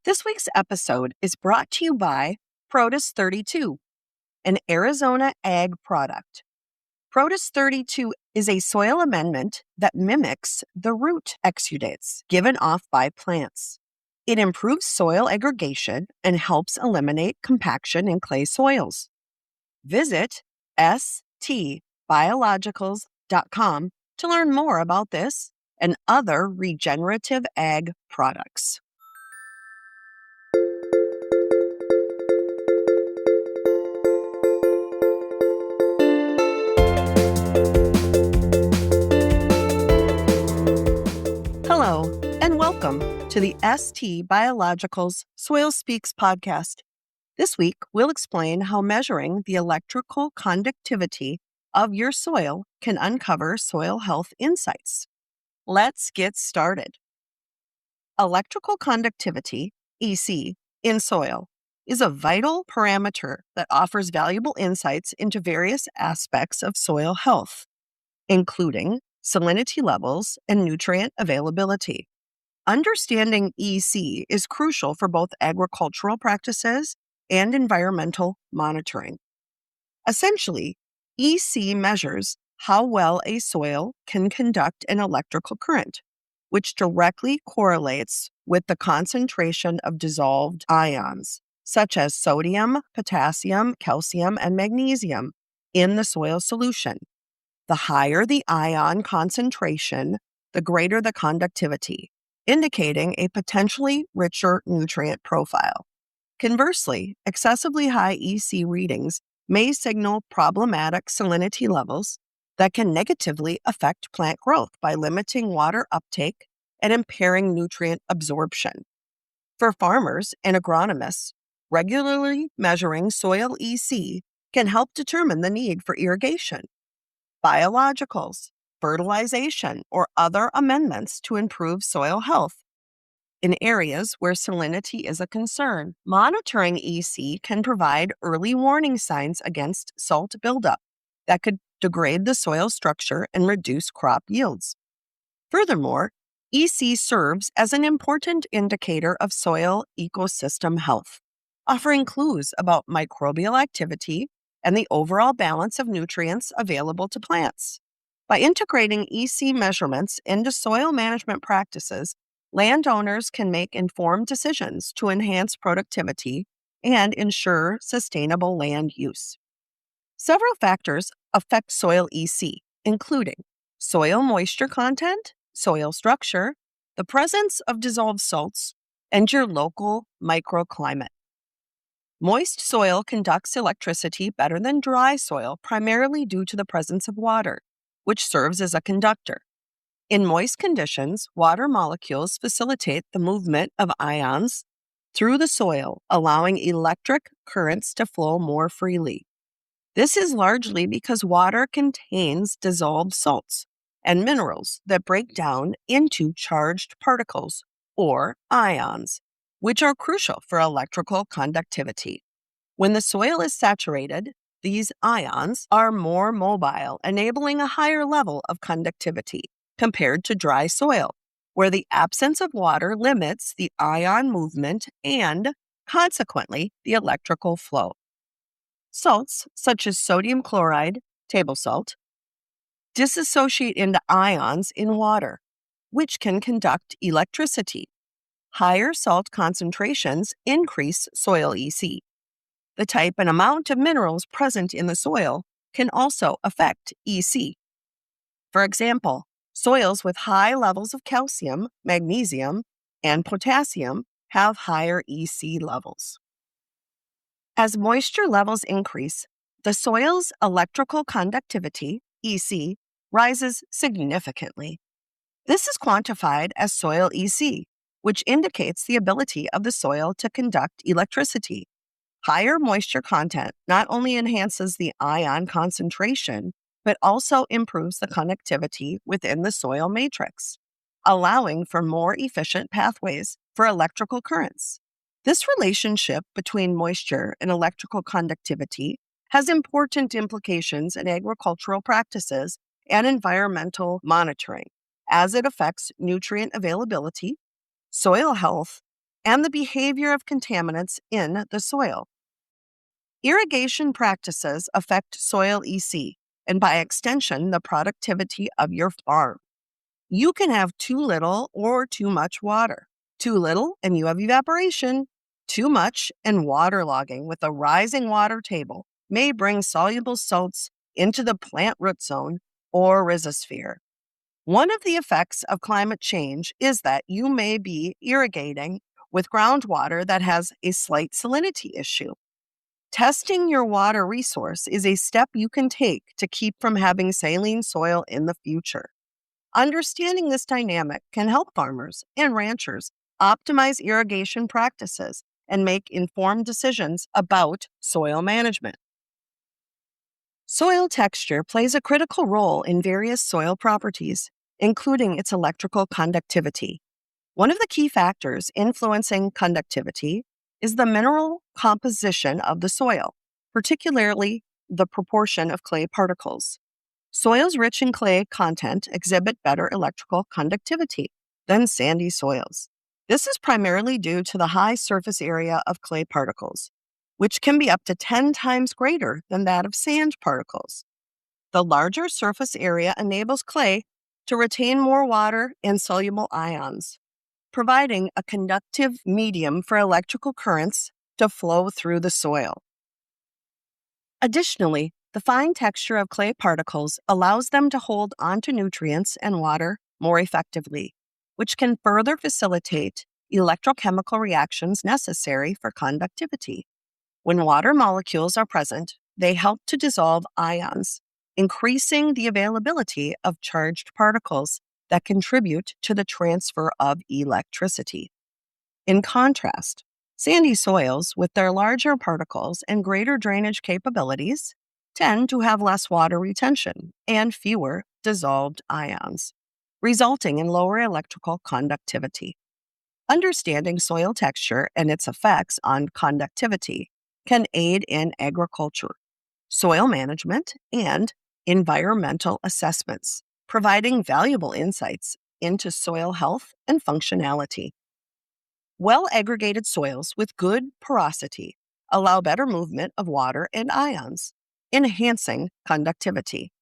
This week's episode is brought to you by Protos 32, an Arizona ag product. Protos 32 is a soil amendment that mimics the root exudates given off by plants. It improves soil aggregation and helps eliminate compaction in clay soils. Visit stbiologicals.com to learn more about this and other regenerative ag products. Hello, and welcome to the ST Biologicals Soil Speaks podcast. This week, we'll explain how measuring the electrical conductivity of your soil can uncover soil health insights. Let's get started. Electrical conductivity, EC, in soil is a vital parameter that offers valuable insights into various aspects of soil health, including salinity levels and nutrient availability. Understanding EC is crucial for both agricultural practices and environmental monitoring. Essentially, EC measures how well a soil can conduct an electrical current, which directly correlates with the concentration of dissolved ions, such as sodium, potassium, calcium, and magnesium, in the soil solution. The higher the ion concentration, the greater the conductivity, indicating a potentially richer nutrient profile. Conversely, excessively high EC readings may signal problematic salinity levels that can negatively affect plant growth by limiting water uptake and impairing nutrient absorption. For farmers and agronomists, regularly measuring soil EC can help determine the need for irrigation, biologicals, fertilization, or other amendments to improve soil health. In areas where salinity is a concern, monitoring EC can provide early warning signs against salt buildup that could degrade the soil structure and reduce crop yields. Furthermore, EC serves as an important indicator of soil ecosystem health, offering clues about microbial activity and the overall balance of nutrients available to plants. By integrating EC measurements into soil management practices, landowners can make informed decisions to enhance productivity and ensure sustainable land use. Several factors affect soil EC, including soil moisture content, soil structure, the presence of dissolved salts, and your local microclimate. Moist soil conducts electricity better than dry soil, primarily due to the presence of water, which serves as a conductor. In moist conditions, water molecules facilitate the movement of ions through the soil, allowing electric currents to flow more freely. This is largely because water contains dissolved salts and minerals that break down into charged particles, or ions, which are crucial for electrical conductivity. When the soil is saturated, these ions are more mobile, enabling a higher level of conductivity compared to dry soil, where the absence of water limits the ion movement and, consequently, the electrical flow. Salts, such as sodium chloride, table salt, dissociate into ions in water, which can conduct electricity. Higher salt concentrations increase soil EC. The type and amount of minerals present in the soil can also affect EC. For example, soils with high levels of calcium, magnesium, and potassium have higher EC levels. As moisture levels increase, the soil's electrical conductivity, EC, rises significantly. This is quantified as soil EC, which indicates the ability of the soil to conduct electricity. Higher moisture content not only enhances the ion concentration, but also improves the conductivity within the soil matrix, allowing for more efficient pathways for electrical currents. This relationship between moisture and electrical conductivity has important implications in agricultural practices and environmental monitoring, as it affects nutrient availability, soil health, and the behavior of contaminants in the soil. Irrigation practices affect soil EC and, by extension, the productivity of your farm. You can have too little or too much water. Too little and you have evaporation. Too much and waterlogging with a rising water table may bring soluble salts into the plant root zone or rhizosphere. One of the effects of climate change is that you may be irrigating with groundwater that has a slight salinity issue. Testing your water resource is a step you can take to keep from having saline soil in the future. Understanding this dynamic can help farmers and ranchers optimize irrigation practices and make informed decisions about soil management. Soil texture plays a critical role in various soil properties, including its electrical conductivity. One of the key factors influencing conductivity is the mineral composition of the soil, particularly the proportion of clay particles. Soils rich in clay content exhibit better electrical conductivity than sandy soils. This is primarily due to the high surface area of clay particles, which can be up to 10 times greater than that of sand particles. The larger surface area enables clay to retain more water and soluble ions, providing a conductive medium for electrical currents to flow through the soil. Additionally, the fine texture of clay particles allows them to hold onto nutrients and water more effectively, which can further facilitate electrochemical reactions necessary for conductivity. When water molecules are present, they help to dissolve ions, increasing the availability of charged particles that contribute to the transfer of electricity. In contrast, sandy soils, with their larger particles and greater drainage capabilities, tend to have less water retention and fewer dissolved ions, resulting in lower electrical conductivity. Understanding soil texture and its effects on conductivity can aid in agriculture, soil management, and environmental assessments, providing valuable insights into soil health and functionality. Well-aggregated soils with good porosity allow better movement of water and ions, enhancing conductivity.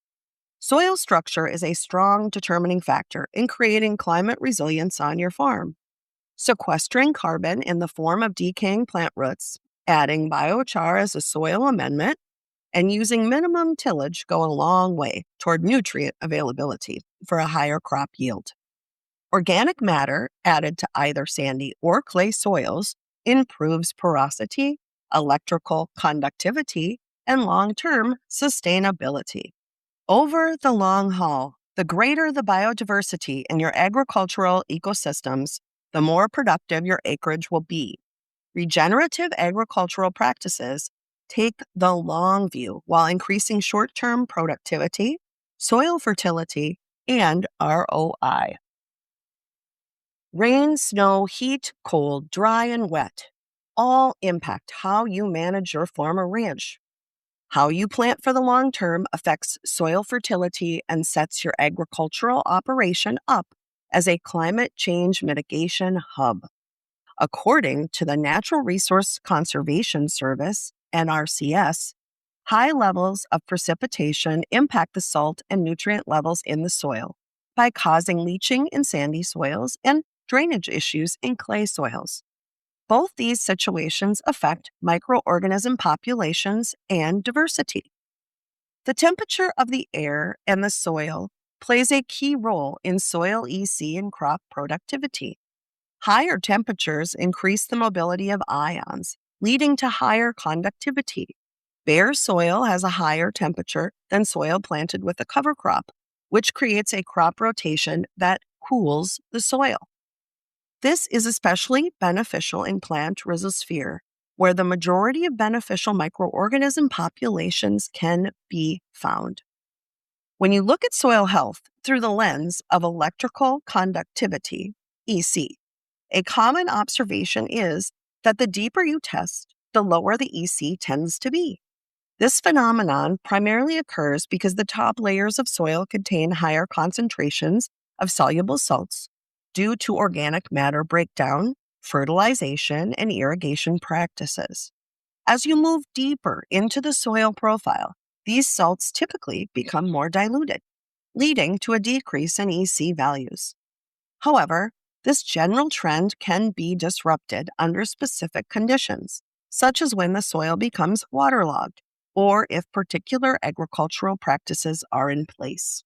Soil structure is a strong determining factor in creating climate resilience on your farm. Sequestering carbon in the form of decaying plant roots, adding biochar as a soil amendment, and using minimum tillage go a long way toward nutrient availability for a higher crop yield. Organic matter added to either sandy or clay soils improves porosity, electrical conductivity, and long-term sustainability. Over the long haul, the greater the biodiversity in your agricultural ecosystems, the more productive your acreage will be. Regenerative agricultural practices take the long view while increasing short-term productivity, soil fertility, and ROI. Rain, snow, heat, cold, dry, and wet all impact how you manage your farm or ranch. How you plant for the long term affects soil fertility and sets your agricultural operation up as a climate change mitigation hub. According to the Natural Resource Conservation Service, NRCS, high levels of precipitation impact the salt and nutrient levels in the soil by causing leaching in sandy soils and drainage issues in clay soils. Both these situations affect microorganism populations and diversity. The temperature of the air and the soil plays a key role in soil EC and crop productivity. Higher temperatures increase the mobility of ions, leading to higher conductivity. Bare soil has a higher temperature than soil planted with a cover crop, which creates a crop rotation that cools the soil. This is especially beneficial in plant rhizosphere, where the majority of beneficial microorganism populations can be found. When you look at soil health through the lens of electrical conductivity, EC, a common observation is that the deeper you test, the lower the EC tends to be. This phenomenon primarily occurs because the top layers of soil contain higher concentrations of soluble salts due to organic matter breakdown fertilization, and irrigation practices. As you move deeper into the soil profile, these salts typically become more diluted, leading to a decrease in EC values. However, this general trend can be disrupted under specific conditions, such as when the soil becomes waterlogged or if particular agricultural practices are in place.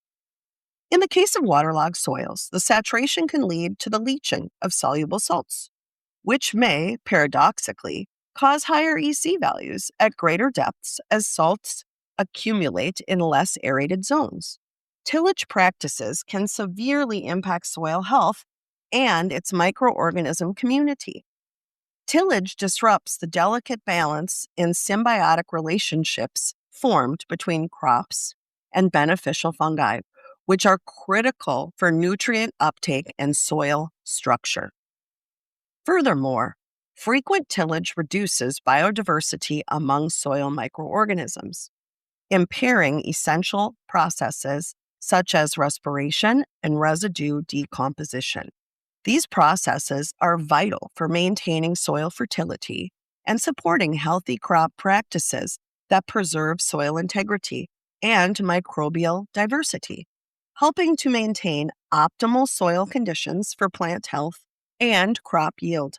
In the case of waterlogged soils, the saturation can lead to the leaching of soluble salts, which may, paradoxically, cause higher EC values at greater depths as salts accumulate in less aerated zones. Tillage practices can severely impact soil health and its microorganism community. Tillage disrupts the delicate balance in symbiotic relationships formed between crops and beneficial fungi, which are critical for nutrient uptake and soil structure. Furthermore, frequent tillage reduces biodiversity among soil microorganisms, impairing essential processes such as respiration and residue decomposition. These processes are vital for maintaining soil fertility and supporting healthy crop practices that preserve soil integrity and microbial diversity, helping to maintain optimal soil conditions for plant health and crop yield.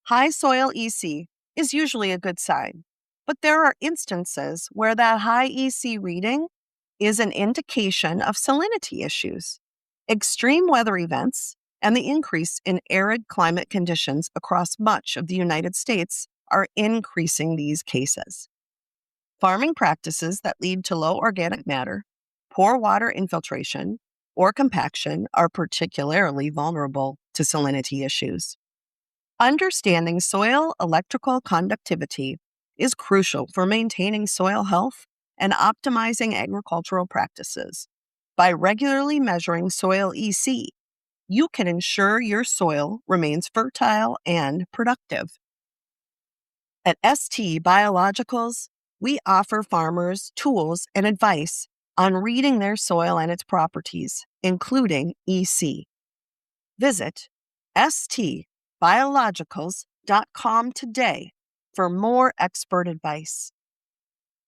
High soil EC is usually a good sign, but there are instances where that high EC reading is an indication of salinity issues. Extreme weather events and the increase in arid climate conditions across much of the United States are increasing these cases. Farming practices that lead to low organic matter, poor water infiltration, or compaction are particularly vulnerable to salinity issues. Understanding soil electrical conductivity is crucial for maintaining soil health and optimizing agricultural practices. By regularly measuring soil EC, you can ensure your soil remains fertile and productive. At ST Biologicals, we offer farmers tools and advice on reading their soil and its properties, including EC. Visit stbiologicals.com today for more expert advice.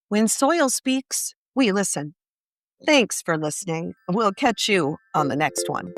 When soil speaks, we listen. Thanks for listening. We'll catch you on the next one.